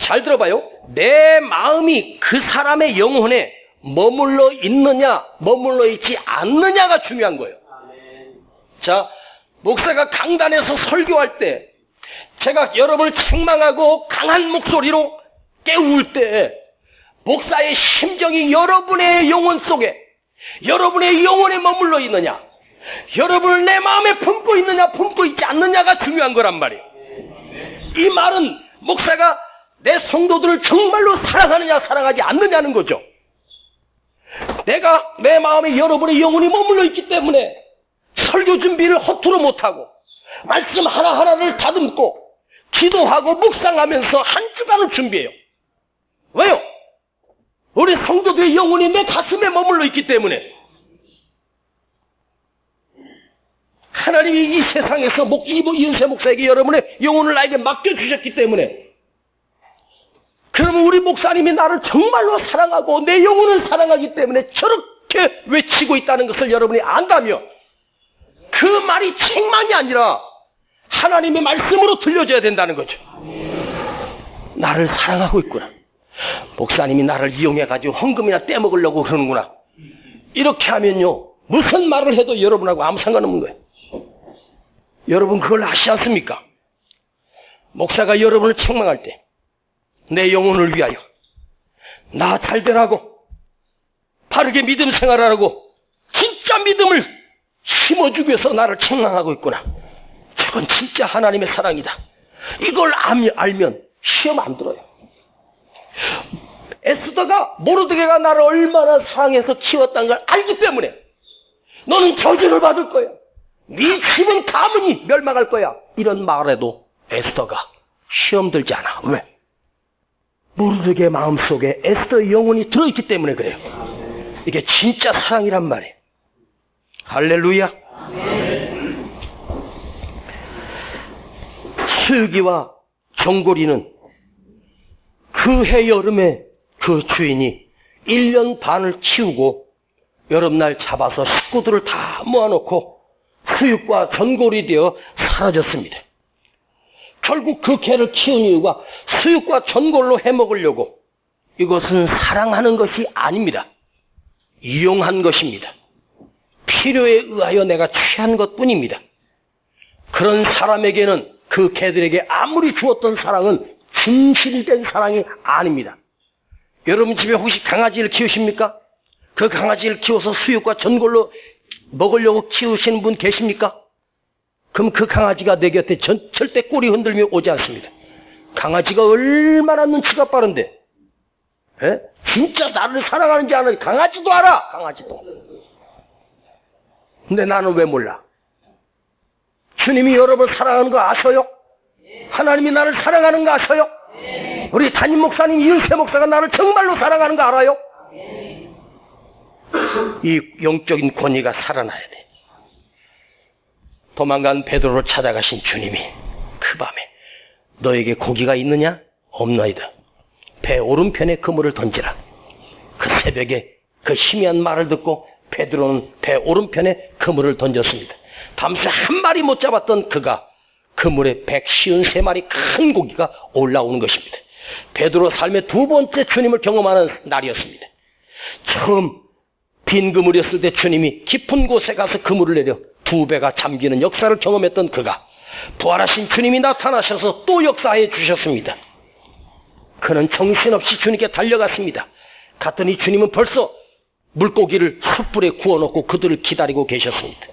잘 들어봐요. 내 마음이 그 사람의 영혼에 머물러 있느냐, 머물러 있지 않느냐가 중요한 거예요. 자, 목사가 강단에서 설교할 때 제가 여러분을 책망하고 강한 목소리로 깨울 때 목사의 심정이 여러분의 영혼 속에, 여러분의 영혼에 머물러 있느냐, 여러분을 내 마음에 품고 있느냐 품고 있지 않느냐가 중요한 거란 말이에요. 이 말은 목사가 내 성도들을 정말로 사랑하느냐 사랑하지 않느냐는 거죠. 내가 내 마음에 여러분의 영혼이 머물러 있기 때문에 설교 준비를 허투루 못하고 말씀 하나하나를 다듬고 기도하고 묵상하면서 한 주간을 준비해요. 왜요? 우리 성도들의 영혼이 내 가슴에 머물러 있기 때문에. 하나님이 이 세상에서 이은세 목사에게 여러분의 영혼을 나에게 맡겨주셨기 때문에, 그러면 우리 목사님이 나를 정말로 사랑하고 내 영혼을 사랑하기 때문에 저렇게 외치고 있다는 것을 여러분이 안다면 그 말이 책망이 아니라 하나님의 말씀으로 들려줘야 된다는 거죠. 나를 사랑하고 있구나. 목사님이 나를 이용해가지고 헌금이나 떼먹으려고 그러는구나. 이렇게 하면요, 무슨 말을 해도 여러분하고 아무 상관없는 거예요. 여러분 그걸 아시지 않습니까? 목사가 여러분을 책망할 때 내 영혼을 위하여 나 잘되라고 바르게 믿음 생활하라고 진짜 믿음을 심어주기 위해서 나를 책망하고 있구나. 저건 진짜 하나님의 사랑이다. 이걸 알면 시험 안 들어요. 에스더가 모르드게가 나를 얼마나 사랑해서 키웠다는 걸 알기 때문에 너는 저주를 받을 거야. 네 집은 가문이 멸망할 거야. 이런 말에도 에스더가 시험 들지 않아. 왜? 모르드게의 마음속에 에스더의 영혼이 들어있기 때문에 그래요. 이게 진짜 사랑이란 말이에요. 할렐루야. 수유기와 정고리는 그 해 여름에 그 주인이 1년 반을 키우고 여름날 잡아서 식구들을 다 모아놓고 수육과 전골이 되어 사라졌습니다. 결국 그 개를 키운 이유가 수육과 전골로 해먹으려고 이것은 사랑하는 것이 아닙니다. 이용한 것입니다. 필요에 의하여 내가 취한 것뿐입니다. 그런 사람에게는 그 개들에게 아무리 주었던 사랑은 진실된 사랑이 아닙니다. 여러분 집에 혹시 강아지를 키우십니까? 그 강아지를 키워서 수육과 전골로 먹으려고 키우시는 분 계십니까? 그럼 그 강아지가 내 곁에 절대 꼬리 흔들며 오지 않습니다. 강아지가 얼마나 눈치가 빠른데, 진짜 나를 사랑하는지 아는 강아지도 알아. 강아지도. 근데 나는 왜 몰라? 주님이 여러분을 사랑하는 거 아셔요? 하나님이 나를 사랑하는 거 아셔요? 우리 담임 목사님 이은세 목사가 나를 정말로 사랑하는 거 알아요? 이 영적인 권위가 살아나야 돼. 도망간 베드로를 찾아가신 주님이 그 밤에 너에게 고기가 있느냐? 없나이다. 배 오른편에 그물을 던지라. 그 새벽에 그 희미한 말을 듣고 베드로는 배 오른편에 그물을 던졌습니다. 밤새 한 마리 못 잡았던 그가 그물에 153마리 큰 고기가 올라오는 것입니다. 베드로 삶의 두 번째 주님을 경험하는 날이었습니다. 처음 빈 그물이었을 때 주님이 깊은 곳에 가서 그물을 내려 두 배가 잠기는 역사를 경험했던 그가 부활하신 주님이 나타나셔서 또 역사해 주셨습니다. 그는 정신없이 주님께 달려갔습니다. 갔더니 주님은 벌써 물고기를 숯불에 구워놓고 그들을 기다리고 계셨습니다.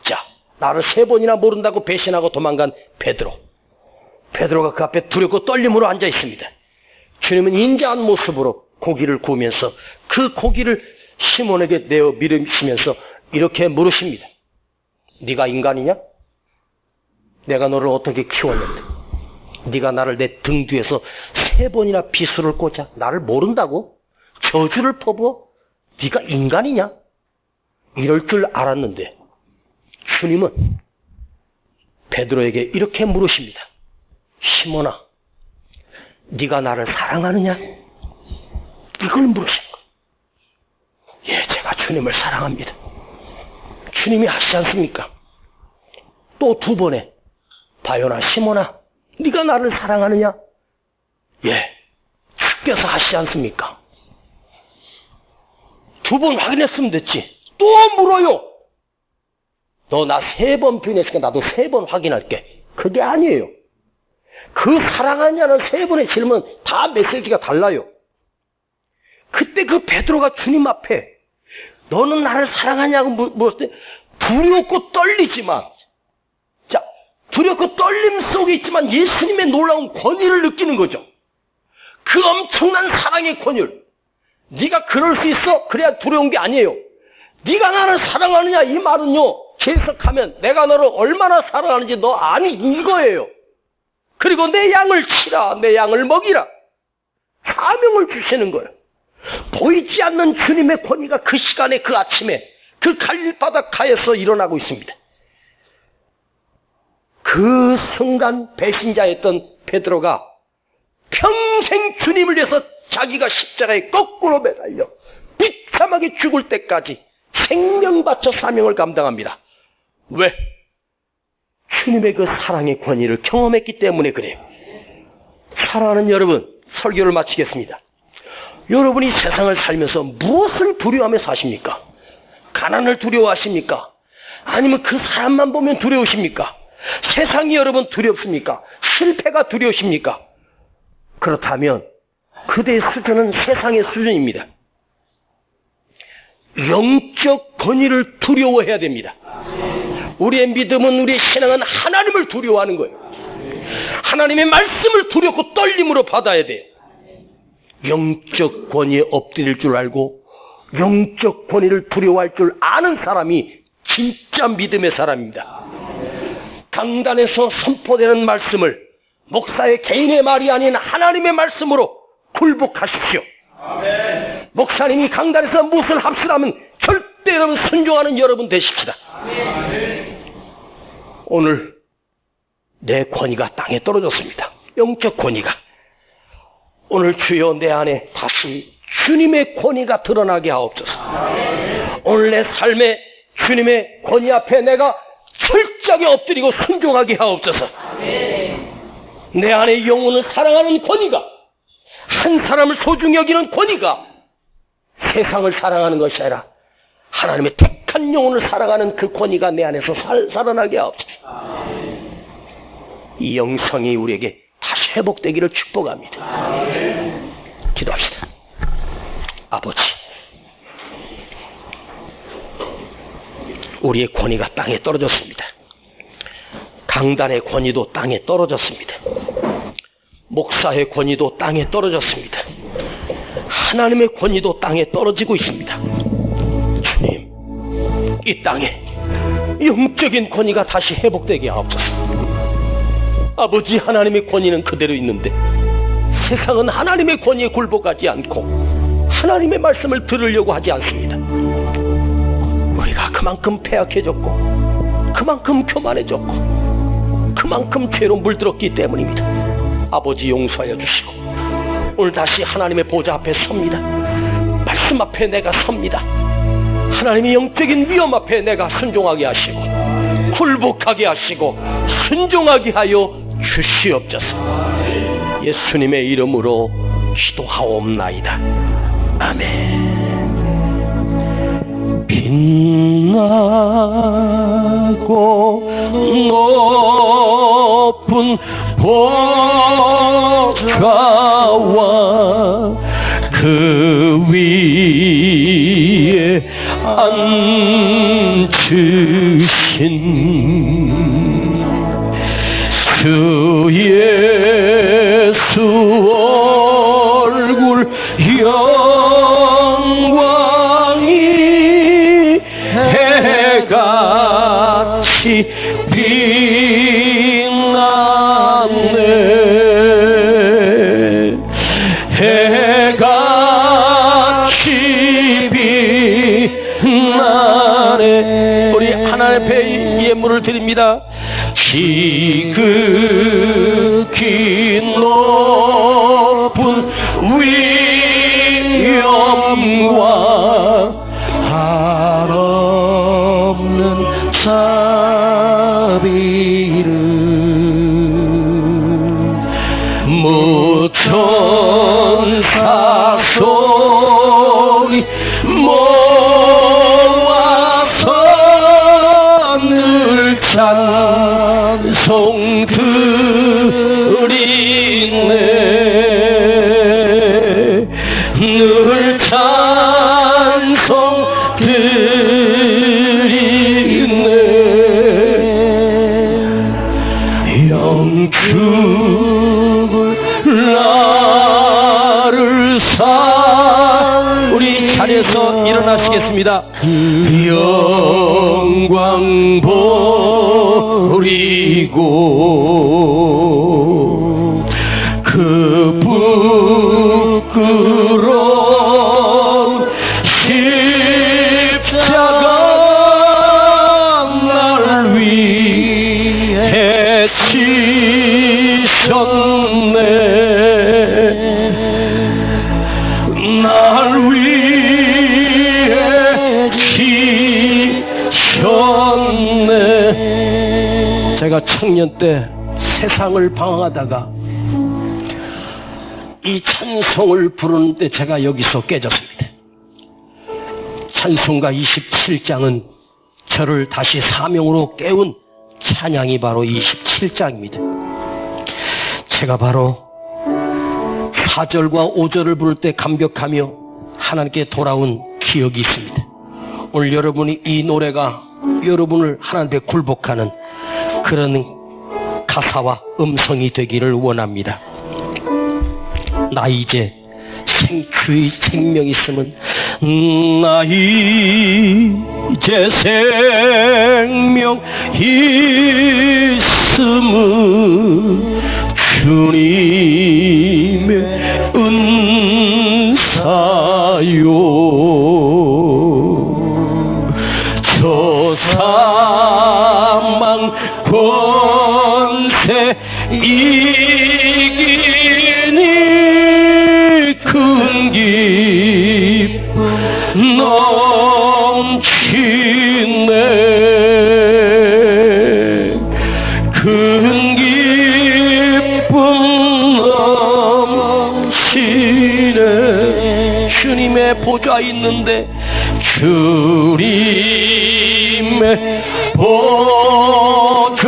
자, 나를 3번이나 모른다고 배신하고 도망간 베드로가 그 앞에 두렵고 떨림으로 앉아 있습니다. 주님은 인자한 모습으로 고기를 구우면서 그 고기를 시몬에게 내어 밀으시면서 이렇게 물으십니다. 네가 인간이냐? 내가 너를 어떻게 키웠는데 네가 나를 내 등 뒤에서 3번이나 비수를 꽂아 나를 모른다고? 저주를 퍼부어? 네가 인간이냐? 이럴 줄 알았는데 주님은 베드로에게 이렇게 물으십니다. 시몬아, 네가 나를 사랑하느냐? 이걸 물으신 거예요. 예, 제가 주님을 사랑합니다. 주님이 하시지 않습니까? 또 2번에 바요나 시몬아, 네가 나를 사랑하느냐? 예, 주께서 하시지 않습니까? 2번 확인했으면 됐지. 또 물어요. 너 나 3번 표현했으니까 나도 3번 확인할게. 그게 아니에요. 그 사랑하냐는 3번의 질문 다 메시지가 달라요. 그때 그 베드로가 주님 앞에 너는 나를 사랑하냐고 물었을 때 두렵고 떨리지만, 자, 두렵고 떨림 속에 있지만 예수님의 놀라운 권위를 느끼는 거죠. 그 엄청난 사랑의 권위를. 네가 그럴 수 있어? 그래야 두려운 게 아니에요. 네가 나를 사랑하느냐 이 말은요, 해석하면 내가 너를 얼마나 사랑하는지 너 아니 이거예요. 그리고 내 양을 치라, 내 양을 먹이라. 사명을 주시는 거예요. 보이지 않는 주님의 권위가 그 시간에 그 아침에 그 갈릴바닷가에서 일어나고 있습니다. 그 순간 배신자였던 베드로가 평생 주님을 위해서 자기가 십자가에 거꾸로 매달려 비참하게 죽을 때까지 생명 바쳐 사명을 감당합니다. 왜? 주님의 그 사랑의 권위를 경험했기 때문에 그래요. 사랑하는 여러분, 설교를 마치겠습니다. 여러분이 세상을 살면서 무엇을 두려워하며 사십니까? 가난을 두려워하십니까? 아니면 그 사람만 보면 두려우십니까? 세상이 여러분 두렵습니까? 실패가 두려우십니까? 그렇다면 그대의 수준은 세상의 수준입니다. 영적 권위를 두려워해야 됩니다. 우리의 믿음은, 우리의 신앙은 하나님을 두려워하는 거예요. 하나님의 말씀을 두렵고 떨림으로 받아야 돼요. 영적 권위에 엎드릴 줄 알고 영적 권위를 두려워할 줄 아는 사람이 진짜 믿음의 사람입니다. 강단에서 선포되는 말씀을 목사의 개인의 말이 아닌 하나님의 말씀으로 굴복하십시오. 아멘. 목사님이 강단에서 무엇을 합시라면 절대 여러분 순종하는 여러분 되십시다. 아멘. 오늘 내 권위가 땅에 떨어졌습니다. 영적 권위가. 오늘 주여 내 안에 다시 주님의 권위가 드러나게 하옵소서. 아멘. 오늘 내 삶에 주님의 권위 앞에 내가 철저하게 엎드리고 순종하게 하옵소서. 아멘. 내 안에 영혼을 사랑하는 권위가, 한 사람을 소중히 여기는 권위가 세상을 사랑하는 것이 아니라 하나님의 택한 영혼을 사랑하는 그 권위가 내 안에서 살아나게 하옵소서. 이 영성이 우리에게 다시 회복되기를 축복합니다. 기도합시다. 아버지, 우리의 권위가 땅에 떨어졌습니다. 강단의 권위도 땅에 떨어졌습니다. 목사의 권위도 땅에 떨어졌습니다. 하나님의 권위도 땅에 떨어지고 있습니다. 주님, 이 땅에 영적인 권위가 다시 회복되게 하옵소서. 아버지, 하나님의 권위는 그대로 있는데 세상은 하나님의 권위에 굴복하지 않고 하나님의 말씀을 들으려고 하지 않습니다. 우리가 그만큼 패악해졌고 그만큼 교만해졌고 그만큼 죄로 물들었기 때문입니다. 아버지, 용서하여 주시고 오늘 다시 하나님의 보좌 앞에 섭니다. 말씀 앞에 내가 섭니다. 하나님의 영적인 위험 앞에 내가 순종하게 하시고 굴복하게 하시고 순종하게 하여 주시옵소서. 예수님의 이름으로 기도하옵나이다. 아멘. 빛나고 높은 보좌와 그 위에 앉으신 주 예수 얼굴 영광이 해같이 빛나네. 해같이 빛나네. 우리 하나님 앞에 예물을 드립니다. 지극히 높은 위엄과 한없는 자비를 무천사 소리 모아서 늘 찬송 드리네. 늘 찬송 드리네. 영축을 나를 사. 우리 자리에서 일어나시겠습니다. 영광 버리고 그 부끄러운 십자가 날 위해 지셨네. 날 위해 지셨네. 제가 청년 때 세상을 방황하다가 이 찬송을 부르는데 제가 여기서 깨졌습니다. 찬송가 27장은 저를 다시 사명으로 깨운 찬양이 바로 27장입니다. 제가 바로 4절과 5절을 부를 때 감격하며 하나님께 돌아온 기억이 있습니다. 오늘 여러분이 이 노래가 여러분을 하나님께 굴복하는 그런 가사와 음성이 되기를 원합니다. 나 이제 주의 생명 있으면 나 이제 생명 있으면 주님의 은사요. 저 사망 권세 이기니 큰 기쁨 넘치네. 큰 기쁨 넘치네. 보좌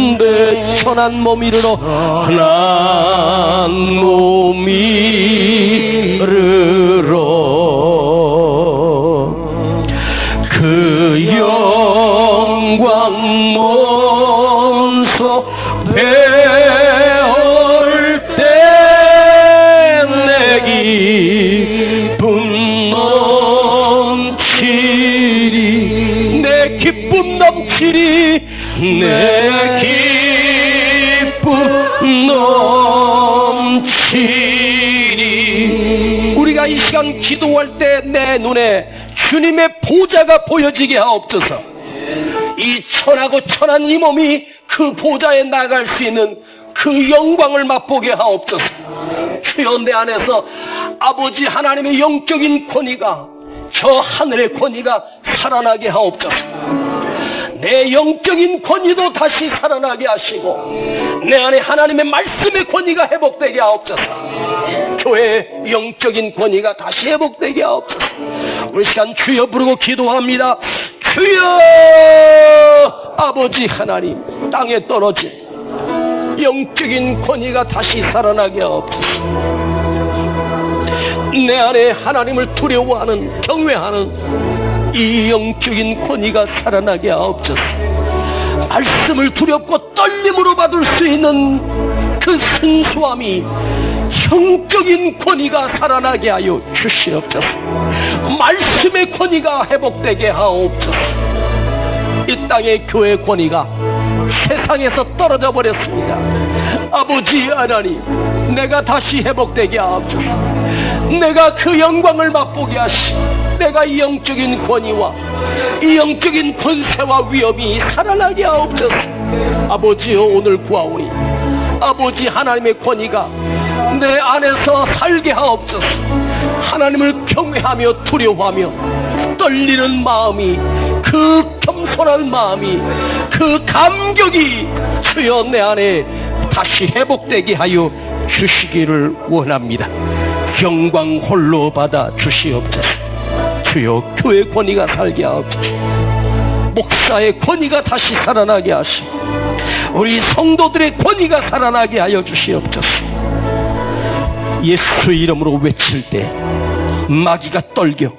있는데 천한 몸 이르러 한 몸 이르러 그 영광 몸소 배울 때 내 기쁨 넘치리 내 기쁨 넘치리 내 기쁨 넘치리. 우리가 이 시간 기도할 때 내 눈에 주님의 보좌가 보여지게 하옵소서. 이 천하고 천한 이 몸이 그 보좌에 나갈 수 있는 그 영광을 맛보게 하옵소서. 주여, 내 안에서 아버지 하나님의 영적인 권위가, 저 하늘의 권위가 살아나게 하옵소서. 내 영적인 권위도 다시 살아나게 하시고 내 안에 하나님의 말씀의 권위가 회복되게 하옵소서. 교회의 영적인 권위가 다시 회복되게 하옵소서. 우리 시간 주여 부르고 기도합니다. 주여, 아버지 하나님, 땅에 떨어진 영적인 권위가 다시 살아나게 하옵소서. 내 안에 하나님을 두려워하는, 경외하는 이 영적인 권위가 살아나게 하옵소서. 말씀을 두렵고 떨림으로 받을 수 있는 그 순수함이, 영적인 권위가 살아나게 하여 주시옵소서. 말씀의 권위가 회복되게 하옵소서. 이 땅의 교회 권위가 세상에서 떨어져 버렸습니다. 아버지 하나님, 내가 다시 회복되게 하옵소서. 내가 그 영광을 맛보게 하시고 내가 이 영적인 권위와 이 영적인 권세와 위엄이 살아나게 하옵소서. 아버지여, 오늘 구하오니 아버지 하나님의 권위가 내 안에서 살게 하옵소서. 하나님을 경외하며 두려워하며 떨리는 마음이, 그 겸손한 마음이, 그 감격이 주여 내 안에 다시 회복되게 하여 주시기를 원합니다. 영광 홀로 받아 주시옵소서. 주여, 교회 권위가 살게 하옵소서. 목사의 권위가 다시 살아나게 하시고 우리 성도들의 권위가 살아나게 하여 주시옵소서. 예수 이름으로 외칠 때 마귀가 떨겨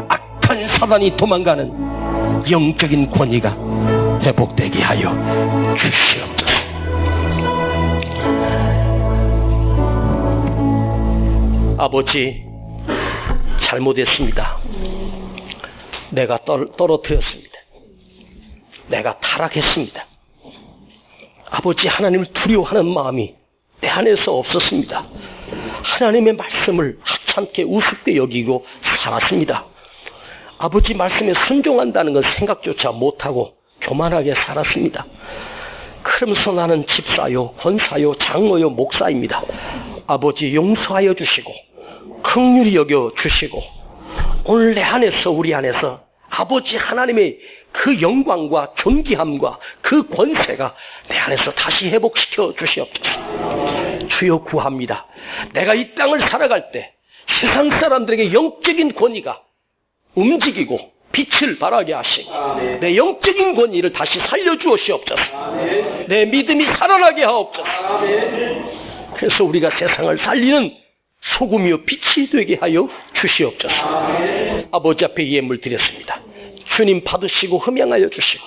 악한 사단이 도망가는 영적인 권위가 회복되게 하여 주시옵소서. 아버지, 잘못했습니다. 내가 떨어뜨렸습니다. 내가 타락했습니다. 아버지 하나님을 두려워하는 마음이 내 안에서 없었습니다. 하나님의 말씀을 하찮게 우습게 여기고 살았습니다. 아버지 말씀에 순종한다는 건 생각조차 못하고 교만하게 살았습니다. 그러면서 나는 집사요, 권사요, 장로요, 목사입니다. 아버지 용서하여 주시고 긍휼히 여겨 주시고 오늘 내 안에서, 우리 안에서 아버지 하나님의 그 영광과 존귀함과 그 권세가 내 안에서 다시 회복시켜 주시옵소서. 주여 구합니다. 내가 이 땅을 살아갈 때 세상 사람들에게 영적인 권위가 움직이고 빛을 발하게 하시고 내 영적인 권위를 다시 살려주옵소서. 내 믿음이 살아나게 하옵소서. 그래서 우리가 세상을 살리는 소금이요 빛이 되게 하여 주시옵소서. 아버지 앞에 예물 드렸습니다. 주님 받으시고 흠양하여 주시고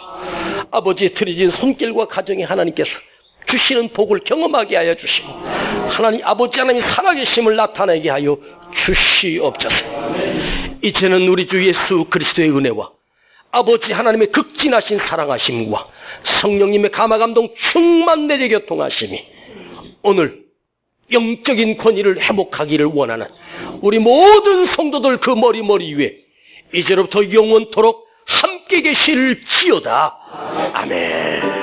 아버지의 드려진 손길과 가정에 하나님께서 주시는 복을 경험하게 하여 주시고 하나님, 아버지 하나님 살아계심을 나타내게 하여 주시옵소서. 이제는 우리 주 예수 그리스도의 은혜와 아버지 하나님의 극진하신 사랑하심과 성령님의 감화감동 충만 내재 교통하심이 오늘 영적인 권위를 회복하기를 원하는 우리 모든 성도들 그 머리 위에 이제로부터 영원토록 함께 계실지어다. 아멘.